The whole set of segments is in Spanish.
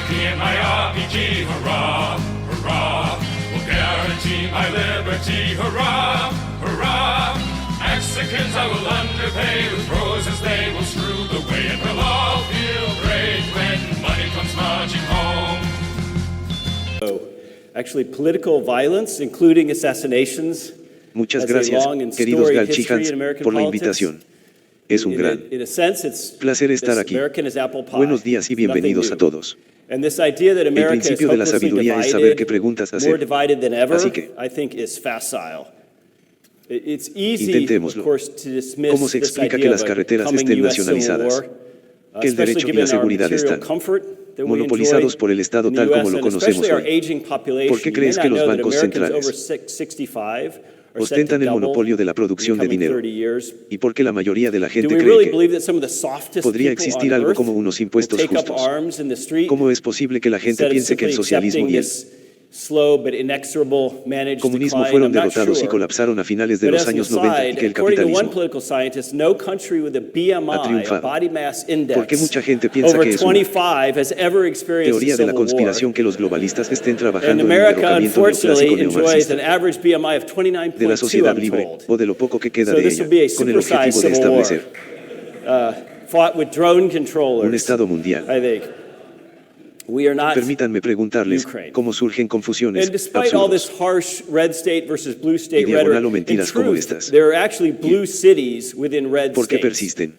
monarchy and my RPG, hurrah, hurrah. Will guarantee my liberty, hurrah, hurrah. Mexicans I will underpay, with roses they will strew the way, and we'll all feel great when money comes marching home. Actually, political violence, including assassinations. Muchas gracias, queridos Galchihans, por la invitación. Es un gran placer estar aquí. Buenos días y bienvenidos a todos. El principio de la sabiduría es saber qué preguntas hacer. Así que, intentémoslo. ¿Cómo se explica que las carreteras estén nacionalizadas? Que el derecho y la seguridad están monopolizados por el Estado tal como lo conocemos hoy. ¿Por qué crees que los bancos centrales ostentan el monopolio de la producción de dinero? ¿Y por qué la mayoría de la gente cree que podría existir algo como unos impuestos justos? ¿Cómo es posible que la gente piense que el socialismo y el comunismo fueron derrotados y colapsaron a finales de los años 90 y que el capitalismo ha triunfado? ¿Por qué mucha gente piensa que es una teoría de la conspiración que los globalistas estén trabajando en el derrocamiento neoclásico neomarxista de la sociedad libre, o de lo poco que queda de ella, con el objetivo de establecer un Estado mundial? Permítanme preguntarles cómo surgen confusiones absurdas y diagonal o mentiras como estas. ¿Por qué persisten?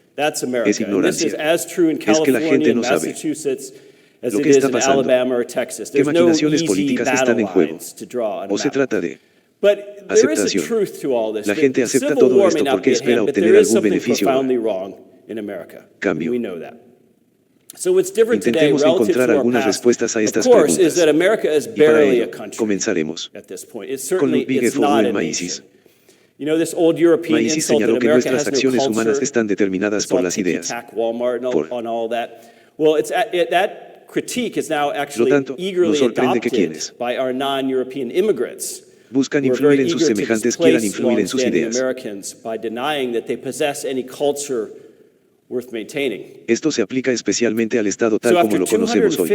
Es ignorancia. Es que la gente no sabe lo que está pasando. ¿Qué maquinaciones políticas están en juego? ¿O se trata de aceptación? La gente acepta todo esto porque espera obtener algún beneficio o cambio. Intentemos encontrar algunas respuestas a estas preguntas. Y para ello, comenzaremos con Ludwig von Mises. Mises señaló que nuestras acciones humanas están determinadas por las ideas. Por lo tanto, nos sorprende que quienes buscan influir en sus semejantes quieran influir en sus ideas. Esto se aplica especialmente al Estado tal como lo conocemos hoy.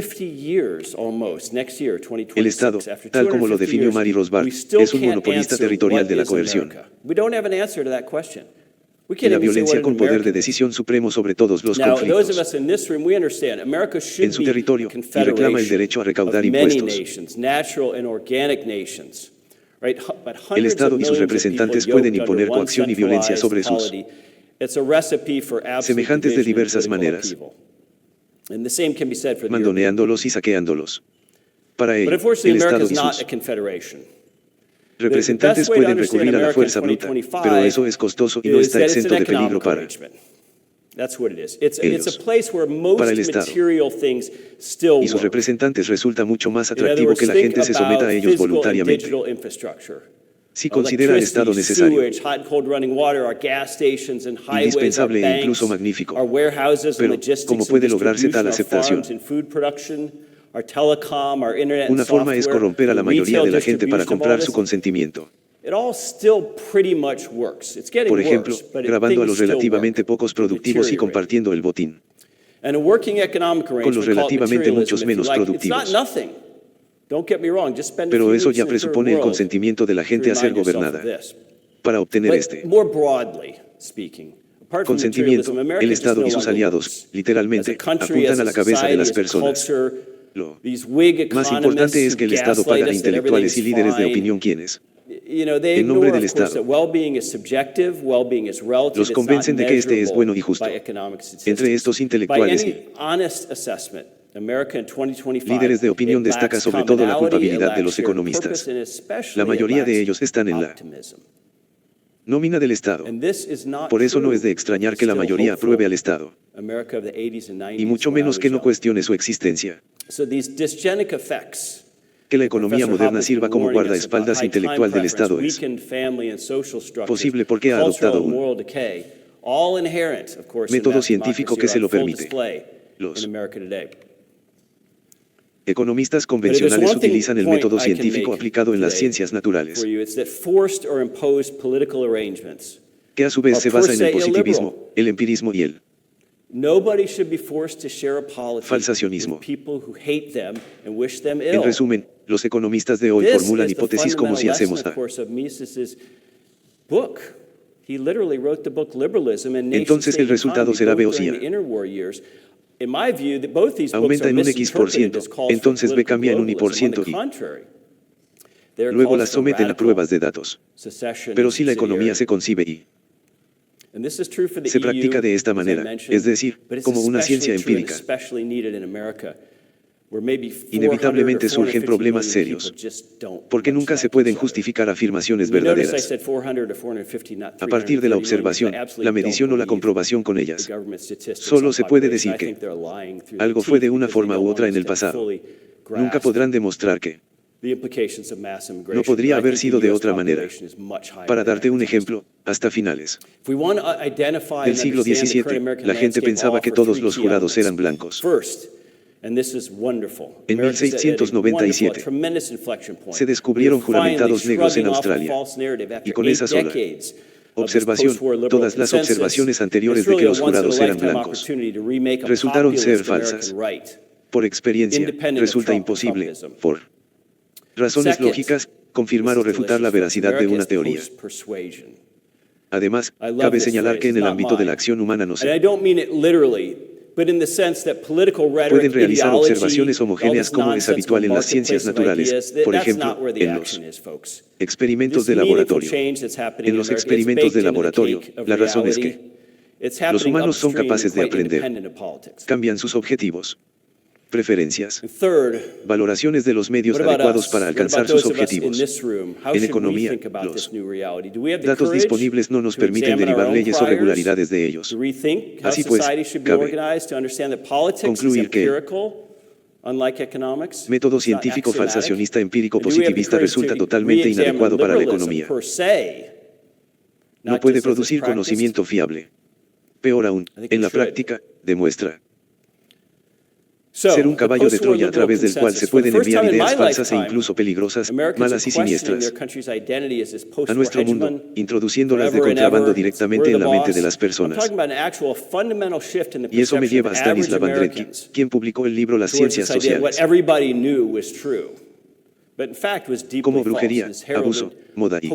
El Estado, tal como lo definió Mary Rothbard, es un monopolista territorial de la coerción y la violencia con poder de decisión supremo sobre todos los conflictos en su territorio y reclama el derecho a recaudar impuestos. El Estado y sus representantes pueden imponer coacción y violencia sobre sus semejantes de diversas maneras, mandoneándolos y saqueándolos. Para ello, el Estado y sus representantes pueden recurrir a la fuerza bruta, pero eso es costoso y no está exento de peligro para ellos. Para el Estado y sus representantes resulta mucho más atractivo que la gente se someta a ellos voluntariamente. Si considera el Estado necesario, indispensable e incluso magnífico, pero ¿cómo puede lograrse tal aceptación? Una forma es corromper a la mayoría de la gente para comprar su consentimiento. Por ejemplo, grabando a los relativamente pocos productivos y compartiendo el botín con los relativamente muchos menos productivos. Pero eso ya presupone el consentimiento de la gente a ser gobernada. Para obtener este consentimiento, el Estado y sus aliados, literalmente, apuntan a la cabeza de las personas. Lo más importante es que el Estado paga a intelectuales y líderes de opinión quienes, en nombre del Estado, los convencen de que este es bueno y justo. Entre estos intelectuales y líderes de opinión destaca sobre todo la culpabilidad de los economistas. La mayoría de ellos están en la nómina del Estado. Por eso no es de extrañar que la mayoría apruebe al Estado, y mucho menos que no cuestione su existencia. Que la economía moderna sirva como guardaespaldas intelectual del Estado es posible porque ha adoptado un método científico que se lo permite. Los economistas convencionales utilizan el método científico aplicado en las ciencias naturales, que a su vez se basa en el positivismo, el empirismo y el Falsacionismo. En resumen, los economistas de hoy formulan hipótesis como si hacemos A. Entonces el resultado será B o C A. Aumenta en un X%, entonces B cambia en un Y%. Luego las someten a pruebas de datos. Pero si la economía se concibe y se practica de esta manera, es decir, como una ciencia empírica, inevitablemente surgen problemas serios, porque nunca se pueden justificar afirmaciones verdaderas a partir de la observación, la medición o la comprobación con ellas. Solo se puede decir que algo fue de una forma u otra en el pasado. Nunca podrán demostrar que no podría haber sido de otra manera. Para darte un ejemplo, hasta finales del siglo XVII, la gente pensaba que todos los jurados eran blancos. En 1697, se descubrieron juramentados negros en Australia. Y con esa sola observación, todas las observaciones anteriores de que los jurados eran blancos resultaron ser falsas. Por experiencia, resulta imposible, por razones lógicas, confirmar o refutar la veracidad de una teoría. Además, cabe señalar que en el ámbito de la acción humana no se pueden realizar observaciones homogéneas como es habitual en las ciencias naturales, por ejemplo, en los experimentos de laboratorio. En los experimentos de laboratorio, la razón es que los humanos son capaces de aprender, cambian sus objetivos, preferencias, valoraciones de los medios adecuados para alcanzar sus objetivos. En economía, los datos disponibles no nos permiten derivar leyes o regularidades de ellos. Así pues, cabe concluir que el método científico falsacionista empírico positivista resulta totalmente inadecuado para la economía. No puede producir conocimiento fiable. Peor aún, en la práctica, demuestra ser un caballo de Troya a través del cual se pueden enviar ideas falsas e incluso peligrosas, malas y siniestras a nuestro mundo, introduciéndolas de contrabando directamente en la mente de las personas. Y eso me lleva a Stanislav Andrecki, quien publicó el libro Las ciencias sociales. Como brujería, abuso, moda y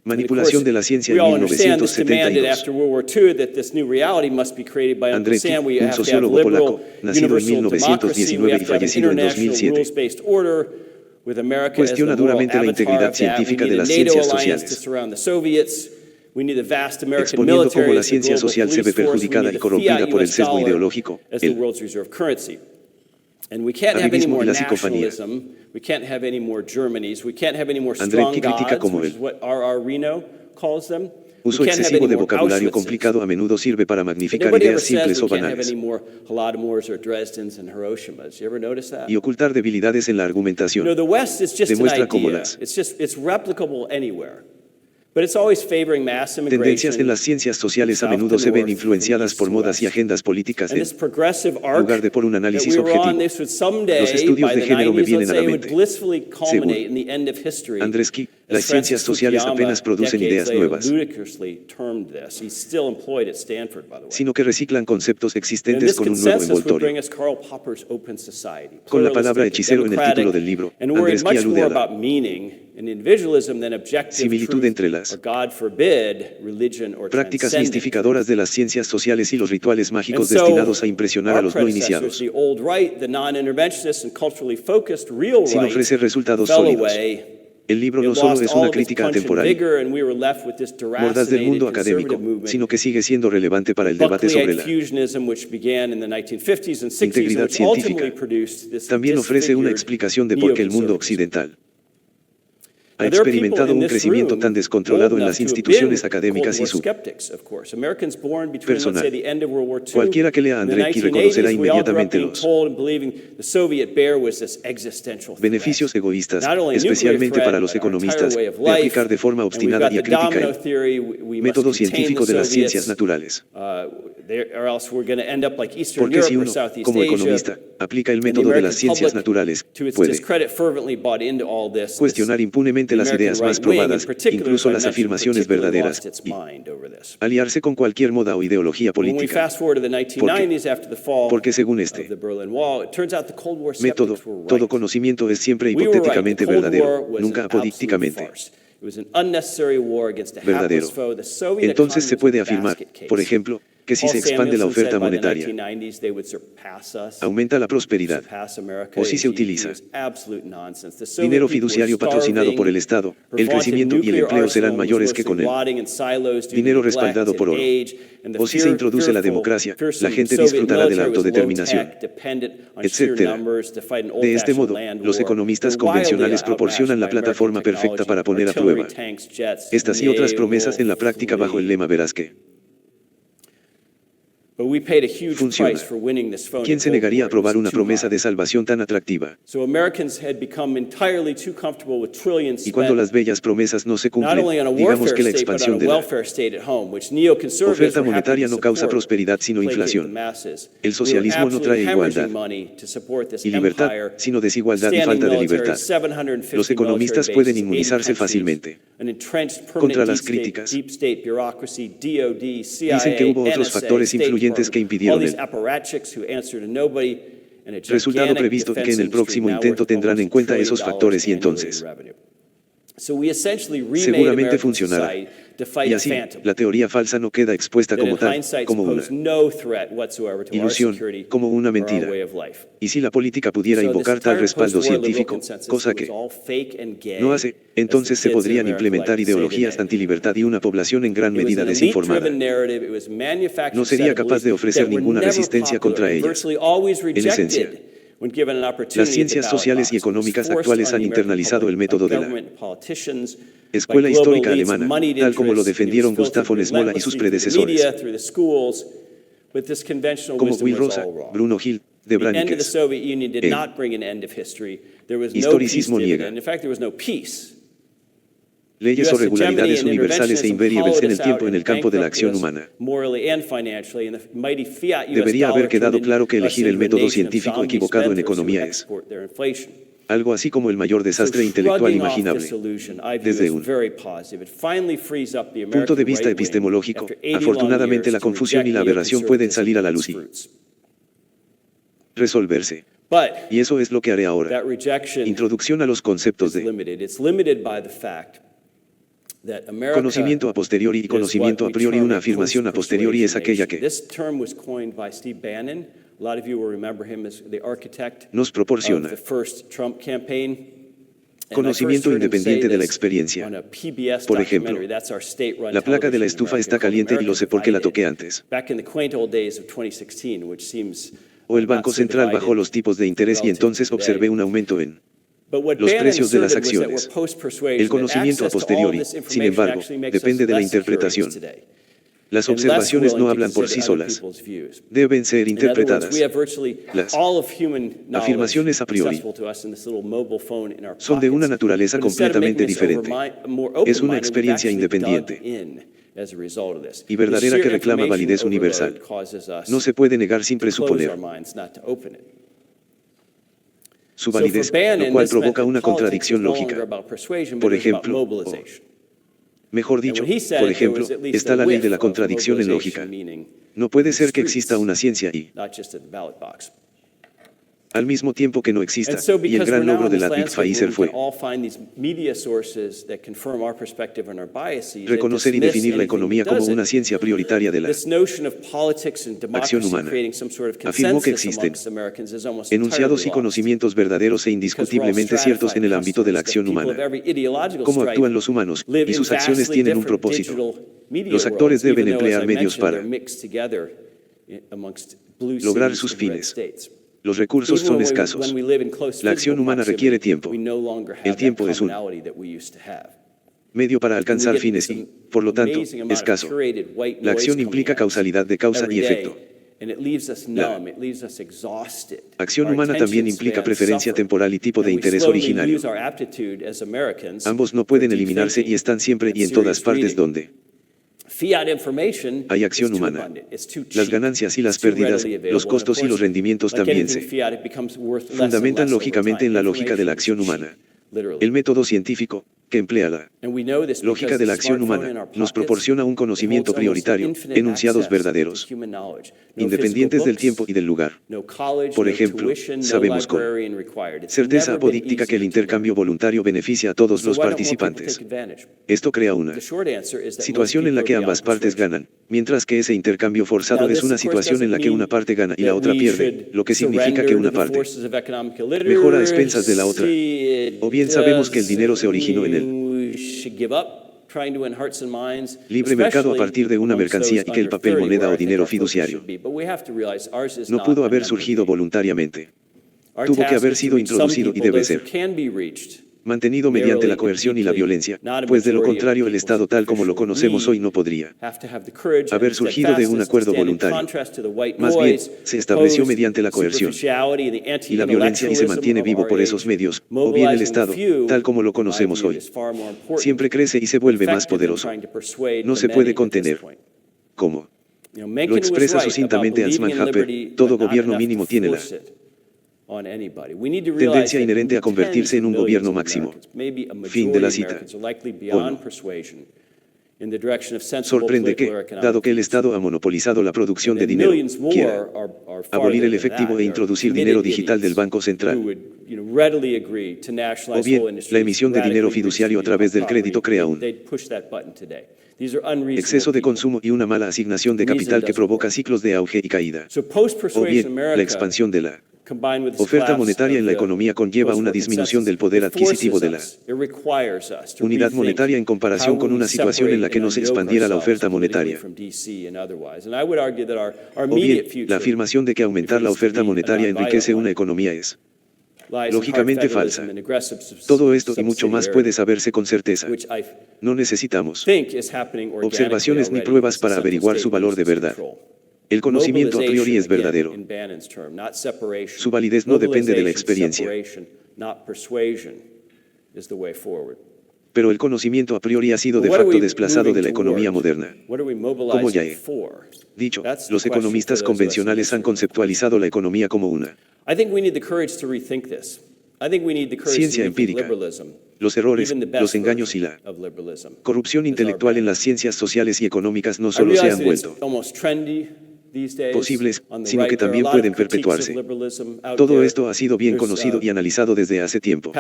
manipulación de la ciencia en 1972. Andrecki, un sociólogo polaco, nacido en 1919 y fallecido en 2007, cuestiona duramente la integridad científica de las ciencias sociales, exponiendo cómo la ciencia social se ve perjudicada y corrompida por el sesgo ideológico, el arribismo y la psicofanía. Andrecki critica cómo el uso excesivo de vocabulario complicado a menudo sirve para magnificar ideas simples o banales y ocultar debilidades en la argumentación. Demuestra cómo las tendencias en las ciencias sociales a menudo se ven influenciadas por modas y agendas políticas en lugar de por un análisis objetivo. Los estudios de género me vienen a la mente. Según Andrecki, las ciencias sociales apenas producen ideas nuevas, sino que reciclan conceptos existentes con un nuevo envoltorio. Con la palabra hechicero en el título del libro, Andrecki alude a la similitud entre las prácticas mistificadoras de las ciencias sociales y los rituales mágicos destinados a impresionar a los no iniciados, sin ofrecer resultados sólidos. El libro no solo es una crítica atemporal, mordaz del mundo académico, sino que sigue siendo relevante para el debate sobre la integridad científica. También ofrece una explicación de por qué el mundo occidental ha experimentado un crecimiento tan descontrolado en las instituciones académicas y su personal. Cualquiera que lea a Andrecki reconocerá inmediatamente los beneficios egoístas, especialmente para los economistas, de aplicar de forma obstinada y acrítica el método científico de las ciencias naturales. Porque si uno, como economista, aplica el método de las ciencias naturales, puede cuestionar impunemente las ideas más probadas, incluso las afirmaciones verdaderas, y aliarse con cualquier moda o ideología política. Porque según este método, todo conocimiento es siempre hipotéticamente verdadero, nunca apodícticamente verdadero. Entonces se puede afirmar, por ejemplo, que si se expande la oferta monetaria, aumenta la prosperidad, o si se utiliza dinero fiduciario patrocinado por el Estado, el crecimiento y el empleo serán mayores que con el dinero respaldado por oro. O si se introduce la democracia, la gente disfrutará de la autodeterminación, etc. De este modo, los economistas convencionales proporcionan la plataforma perfecta para poner a prueba estas y otras promesas en la práctica bajo el lema verás que funciona. ¿Quién se negaría a aprobar una promesa de salvación tan atractiva? Y cuando las bellas promesas no se cumplen, digamos que la expansión de la oferta monetaria no causa prosperidad sino inflación. El socialismo no trae igualdad y libertad, sino desigualdad y falta de libertad. Los economistas pueden inmunizarse fácilmente contra las críticas. Dicen que hubo otros factores influyentes que impidieron el resultado previsto y que en el próximo intento tendrán en cuenta esos factores y entonces seguramente funcionará. Y así, la teoría falsa no queda expuesta como tal, como una ilusión, como una mentira. Y si la política pudiera invocar tal respaldo científico, cosa que no hace, entonces se podrían implementar ideologías antilibertad y una población en gran medida desinformada no sería capaz de ofrecer ninguna resistencia contra ellas. En esencia, las ciencias sociales y económicas actuales han internalizado el método de la escuela histórica alemana, tal como lo defendieron Gustav von Smola y sus predecesores, como Will Rosa, Bruno Hill, de Brannikes. El historicismo niega leyes o regularidades universales e invariables en el tiempo en el campo de la acción humana. Debería haber quedado claro que elegir el método científico equivocado en economía es algo así como el mayor desastre intelectual imaginable. Desde un punto de vista epistemológico, afortunadamente la confusión y la aberración pueden salir a la luz y resolverse. Y eso es lo que haré ahora. Introducción a los conceptos de conocimiento a posteriori y conocimiento a priori. Una afirmación a posteriori es aquella que nos proporciona conocimiento independiente de la experiencia. Por ejemplo, la placa de la estufa está caliente y lo sé porque la toqué antes. O el Banco Central bajó los tipos de interés y entonces observé un aumento en los precios de las acciones. El conocimiento a posteriori, sin embargo, depende de la interpretación. Las observaciones no hablan por sí solas. Deben ser interpretadas. Las afirmaciones a priori son de una naturaleza completamente diferente. Es una experiencia independiente y verdadera que reclama validez universal. No se puede negar sin presuponer su validez, lo cual provoca una contradicción lógica. Por ejemplo, mejor dicho, por ejemplo, está la ley de la contradicción en lógica. No puede ser que exista una ciencia y al mismo tiempo que no exista, y el gran logro de Ludwig Feiser fue reconocer y definir la economía como una ciencia prioritaria de la acción humana. Afirmó que existen enunciados y conocimientos verdaderos e indiscutiblemente ciertos en el ámbito de la acción humana. Cómo actúan los humanos, y sus acciones tienen un propósito. Los actores deben emplear medios para lograr sus fines. Los recursos son escasos. La acción humana requiere tiempo. El tiempo es un medio para alcanzar fines y, por lo tanto, escaso. La acción implica causalidad de causa y efecto. La acción humana también implica preferencia temporal y tipo de interés originario. Ambos no pueden eliminarse y están siempre y en todas partes donde Hay acción humana. Las ganancias y las pérdidas, los costos y los rendimientos también se fundamentan lógicamente en la lógica de la acción humana. El método científico, que emplea la lógica de la acción humana, nos proporciona un conocimiento prioritario, enunciados verdaderos, independientes del tiempo y del lugar. Por ejemplo, sabemos con certeza apodíctica que el intercambio voluntario beneficia a todos los participantes. Esto crea una situación en la que ambas partes ganan, mientras que ese intercambio forzado es una situación en la que una parte gana y la otra pierde, lo que significa que una parte mejora a expensas de la otra. O bien sabemos que el dinero se originó en el libre mercado a partir de una mercancía y que el papel moneda o dinero fiduciario no pudo haber surgido voluntariamente. Tuvo que haber sido introducido y debe ser mantenido mediante la coerción y la violencia, pues de lo contrario el Estado tal como lo conocemos hoy no podría haber surgido de un acuerdo voluntario. Más bien, se estableció mediante la coerción y la violencia y se mantiene vivo por esos medios, o bien el Estado, tal como lo conocemos hoy, siempre crece y se vuelve más poderoso. No se puede contener. ¿Cómo? Lo expresa sucintamente Ansman Harper, todo gobierno mínimo tiene la tendencia inherente a convertirse en un gobierno máximo. Fin de la cita. ¿O no? Sorprende que, dado que el Estado ha monopolizado la producción de dinero, quiera abolir el efectivo e introducir dinero digital del Banco Central. O bien, la emisión de dinero fiduciario a través del crédito crea un exceso de consumo y una mala asignación de capital que provoca ciclos de auge y caída. O bien, la expansión de la oferta monetaria en la economía conlleva una disminución del poder adquisitivo de la unidad monetaria en comparación con una situación en la que no se expandiera la oferta monetaria. O bien, la afirmación de que aumentar la oferta monetaria enriquece una economía es lógicamente falsa. Todo esto y mucho más puede saberse con certeza. No necesitamos observaciones ni pruebas para averiguar su valor de verdad. El conocimiento a priori es verdadero. Su validez no depende de la experiencia. Pero el conocimiento a priori ha sido de facto desplazado de la economía moderna. Como ya he dicho, los economistas convencionales han conceptualizado la economía como una ciencia empírica. Los errores, los engaños y la corrupción intelectual en las ciencias sociales y económicas no solo se han vuelto posibles, sino que también pueden perpetuarse. Todo esto ha sido bien conocido y analizado desde hace tiempo,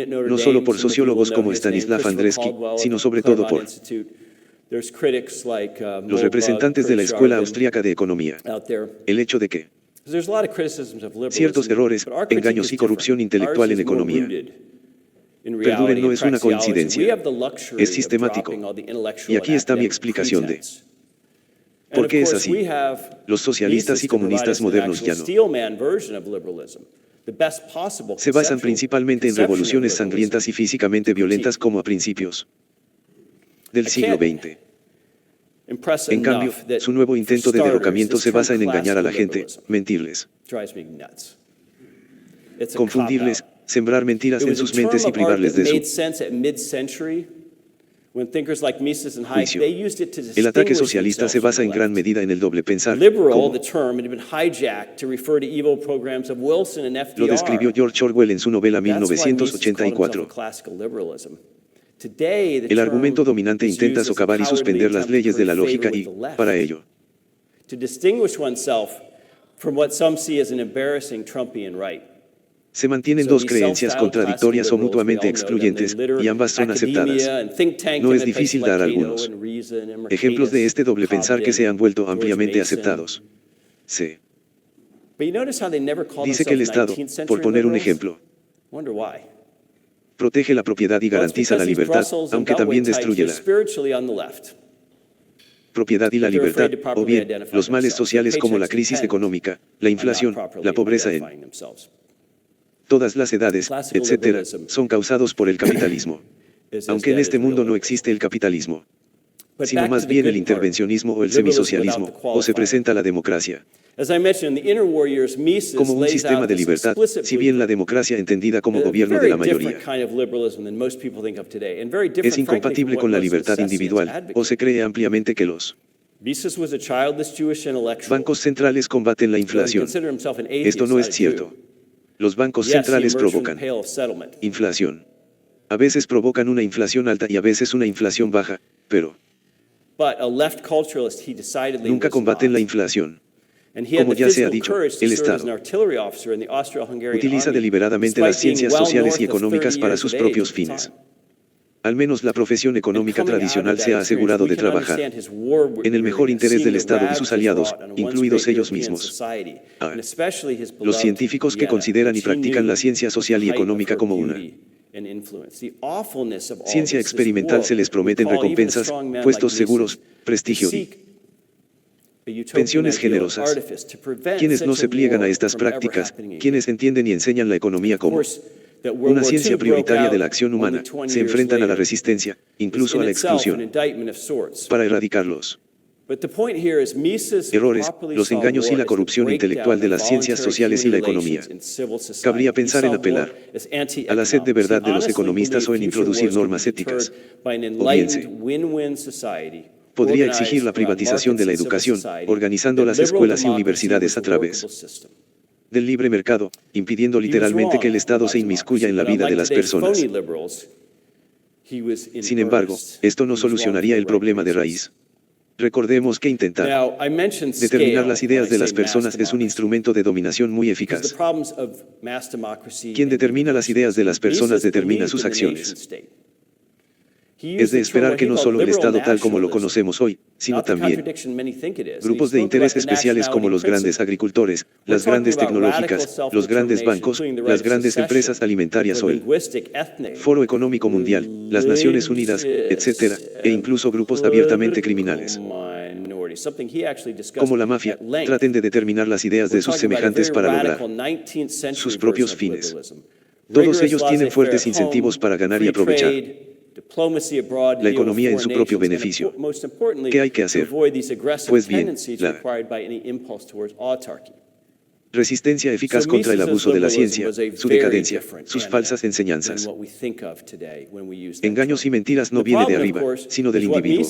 no solo por sociólogos como Stanislav Andreski, sino sobre todo por los representantes de la Escuela Austríaca de Economía. El hecho de que ciertos errores, engaños y corrupción intelectual en economía perduren no es una coincidencia, es sistemático. Y aquí está mi explicación de ¿por qué es así? Los socialistas y comunistas modernos ya no se basan principalmente en revoluciones sangrientas y físicamente violentas como a principios del siglo XX. En cambio, su nuevo intento de derrocamiento se basa en engañar a la gente, mentirles, confundirles, sembrar mentiras en sus mentes y privarles de su juicio. El ataque socialista se basa en gran medida en el doble pensar, como lo describió George Orwell en su novela 1984. El argumento dominante intenta socavar y suspender las leyes de la lógica y, para ello, se mantienen dos creencias contradictorias o mutuamente excluyentes, y ambas son aceptadas. No es difícil dar algunos ejemplos de este doble pensar que se han vuelto ampliamente aceptados. Se dice que el Estado, por poner un ejemplo, protege la propiedad y garantiza la libertad, aunque también destruye la propiedad y la libertad, o bien, los males sociales como la crisis económica, la inflación, la pobreza en todas las edades, etc., son causados por el capitalismo. Aunque en este mundo no existe el capitalismo. sino más bien el intervencionismo o el semisocialismo, o se presenta la democracia como un sistema de libertad, si bien la democracia entendida como gobierno de la mayoría es incompatible con la libertad individual, o se cree ampliamente que los bancos centrales combaten la inflación. Esto no es cierto. Los bancos centrales provocan inflación. A veces provocan una inflación alta y a veces una inflación baja, pero nunca combaten la inflación. Como ya se ha dicho, el Estado utiliza deliberadamente las ciencias sociales y económicas para sus propios fines. Al menos la profesión económica tradicional se ha asegurado de trabajar en el mejor interés del Estado y sus aliados, incluidos ellos mismos. Los científicos que consideran y practican la ciencia social y económica como una ciencia experimental se les prometen recompensas, puestos seguros, prestigio y pensiones generosas. Quienes no se pliegan a estas prácticas, quienes entienden y enseñan la economía como una ciencia prioritaria de la acción humana, se enfrentan a la resistencia, incluso a la exclusión, para erradicarlos. Errores, los engaños y la corrupción intelectual de las ciencias sociales y la economía. Cabría pensar en apelar a la sed de verdad de los economistas o en introducir normas éticas. O bien se podría exigir la privatización de la educación, organizando las escuelas y universidades a través del libre mercado, impidiendo literalmente que el Estado se inmiscuya en la vida de las personas. Sin embargo, esto no solucionaría el problema de raíz. Recordemos que intentar determinar las ideas de las personas es un instrumento de dominación muy eficaz. Quien determina las ideas de las personas determina sus acciones. Es de esperar que no solo el Estado tal como lo conocemos hoy, sino también grupos de interés especiales como los grandes agricultores, las grandes tecnológicas, los grandes bancos, las grandes empresas alimentarias o el Foro Económico Mundial, las Naciones Unidas, etc., e incluso grupos abiertamente criminales como la mafia, traten de determinar las ideas de sus semejantes para lograr sus propios fines. Todos ellos tienen fuertes incentivos para ganar y aprovechar la economía en su propio beneficio. ¿Qué hay que hacer? Pues bien, la resistencia eficaz contra el abuso de la ciencia, su decadencia, sus falsas enseñanzas. Engaños y mentiras no viene de arriba, sino del individuo.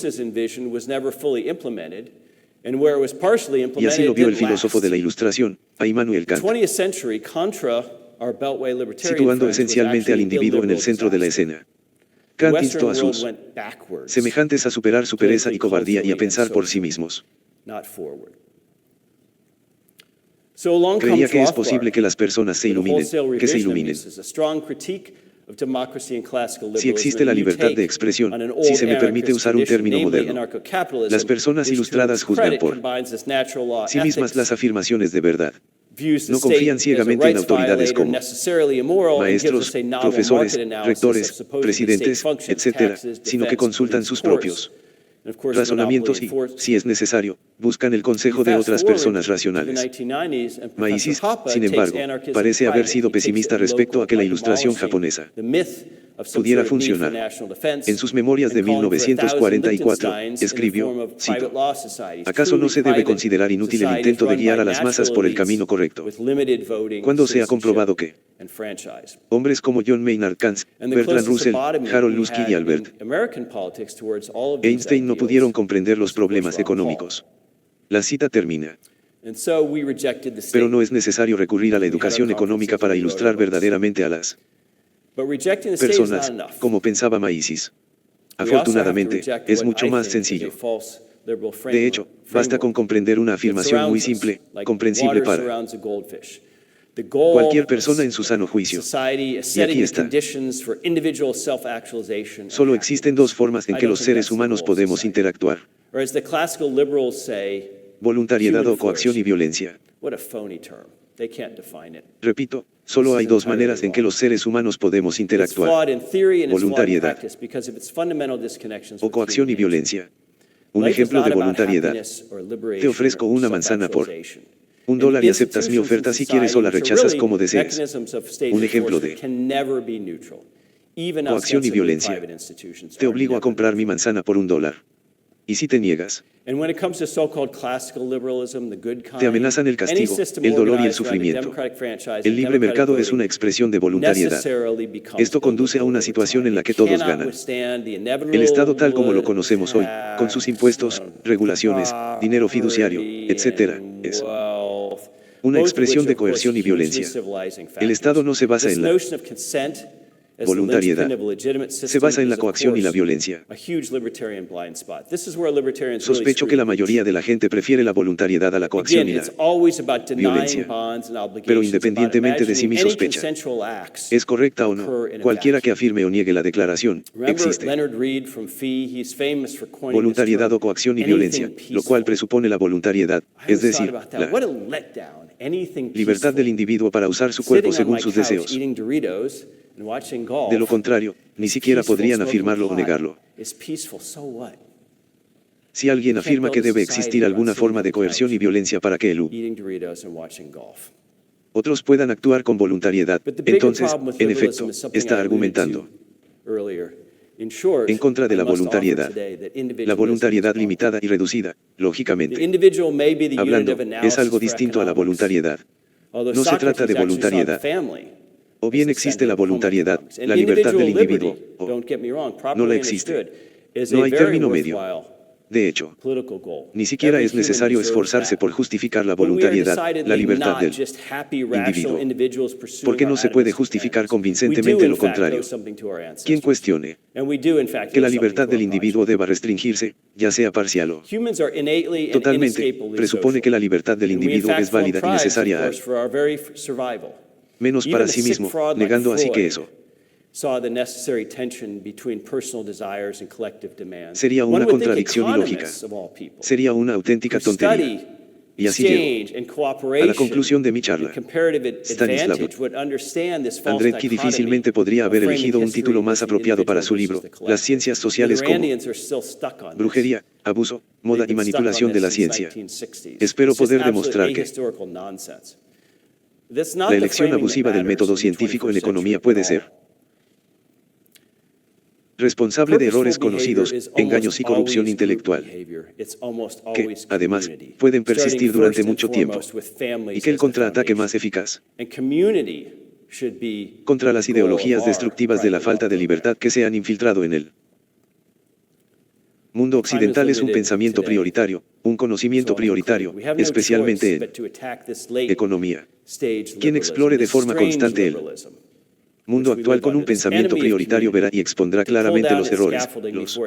Y así lo vio el filósofo de la Ilustración, a Immanuel Kant, situando esencialmente al individuo en el centro de la escena. Kant instó a sus semejantes a superar su pereza y cobardía y a pensar por sí mismos. Creía que es posible que las personas se iluminen, que se iluminen. Si existe la libertad de expresión, si se me permite usar un término moderno, las personas ilustradas juzgan por sí mismas las afirmaciones de verdad. No confían ciegamente en autoridades como maestros, profesores, rectores, presidentes, etc., sino que consultan sus propios razonamientos y, si es necesario, buscan el consejo de otras personas racionales. Mises, sin embargo, parece haber sido pesimista respecto a que la Ilustración japonesa pudiera funcionar. En sus memorias de 1944, escribió, cito, «¿Acaso no se debe considerar inútil el intento de guiar a las masas por el camino correcto? Cuando se ha comprobado que hombres como John Maynard Keynes, Bertrand Russell, Harold Lusky y Albert Einstein no pudieron comprender los problemas económicos». La cita termina. Pero no es necesario recurrir a la educación económica para ilustrar verdaderamente a las personas, como pensaba Mises. Afortunadamente, es mucho más sencillo. De hecho, basta con comprender una afirmación muy simple, comprensible para cualquier persona en su sano juicio. Y aquí está. Solo existen dos formas en que los seres humanos podemos interactuar: voluntariedad o coacción y violencia. Repito, solo hay dos maneras en que los seres humanos podemos interactuar: voluntariedad o coacción y violencia. Un ejemplo de voluntariedad: te ofrezco una manzana por $1 y aceptas mi oferta si quieres o la rechazas como desees. Un ejemplo de coacción y violencia: te obligo a comprar mi manzana por $1. Y si te niegas, And when it comes to so-called classical liberalism, the good kind, te amenazan el castigo, el dolor y el sufrimiento. El libre mercado es una expresión de voluntariedad. Esto conduce a una situación en la que todos ganan. El Estado tal como lo conocemos hoy, con sus impuestos, regulaciones, dinero fiduciario, etc., es una expresión de coerción y violencia. El Estado no se basa en la voluntariedad, se basa en la coacción y la violencia. Sospecho que la mayoría de la gente prefiere la voluntariedad a la coacción y la violencia. Pero independientemente de si mi sospecha es correcta o no, cualquiera que afirme o niegue la declaración, existe voluntariedad o coacción y violencia, lo cual presupone la voluntariedad, es decir, la libertad del individuo para usar su cuerpo según sus deseos. De lo contrario, ni siquiera podrían afirmarlo o negarlo. Si alguien afirma que debe existir alguna forma de coerción y violencia para que otros puedan actuar con voluntariedad, entonces, en efecto, está argumentando en contra de la voluntariedad limitada y reducida, lógicamente. Hablando, es algo distinto a la voluntariedad. No se trata de voluntariedad. O bien existe la voluntariedad, la libertad del individuo, o no la existe. No hay término medio. De hecho, ni siquiera es necesario esforzarse por justificar la voluntariedad, la libertad del individuo, porque no se puede justificar convincentemente lo contrario. Quien cuestione que la libertad del individuo deba restringirse, ya sea parcial o totalmente, presupone que la libertad del individuo es válida y necesaria menos para sí mismo, negando así que eso sería una contradicción ilógica, sería una auténtica tontería. Y así llegó a la conclusión de mi charla. Stanislav Andrecki difícilmente podría haber elegido un título más apropiado para su libro, Las ciencias sociales como brujería, abuso, moda y manipulación de la ciencia. Espero poder demostrar que la elección abusiva del método científico en economía puede ser responsable de errores conocidos, engaños y corrupción intelectual, que, además, pueden persistir durante mucho tiempo, y que el contraataque más eficaz contra las ideologías destructivas de la falta de libertad que se han infiltrado en el mundo occidental es un pensamiento prioritario, un conocimiento prioritario, especialmente en economía. Quien explore de forma constante el mundo actual con un pensamiento prioritario verá y expondrá claramente los errores, los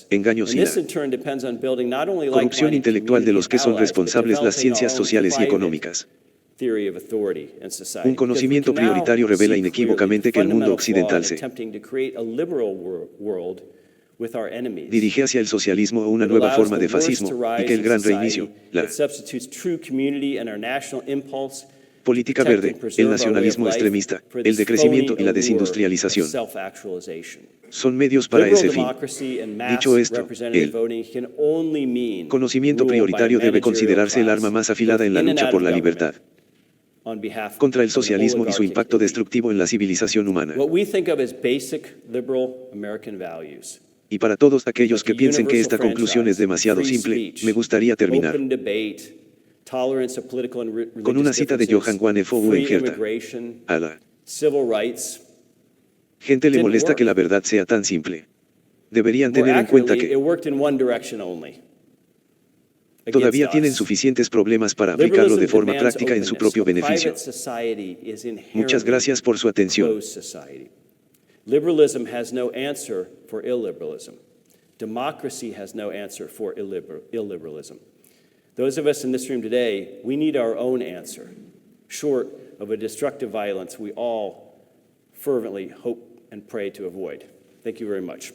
engaños y la corrupción intelectual de los que son responsables las ciencias sociales y económicas. Un conocimiento prioritario revela inequívocamente que el mundo occidental se dirige hacia el socialismo o una nueva forma de fascismo, y que el gran reinicio, la política verde, el nacionalismo extremista, el decrecimiento y la desindustrialización son medios para ese fin. Dicho esto, el conocimiento prioritario debe considerarse el arma más afilada en la lucha por la libertad contra el socialismo y su impacto destructivo en la civilización humana. Y para todos aquellos que piensen que esta conclusión es demasiado simple, me gustaría terminar con una cita de Johann Wanefo Uengerta. A la gente le molesta que la verdad sea tan simple. Deberían tener en cuenta que todavía tienen suficientes problemas para aplicarlo de forma práctica en su propio beneficio. Muchas gracias por su atención. Liberalism has no answer for illiberalism. Democracy has no answer for illiberalism. Those of us in this room today, we need our own answer, short of a destructive violence we all fervently hope and pray to avoid. Thank you very much.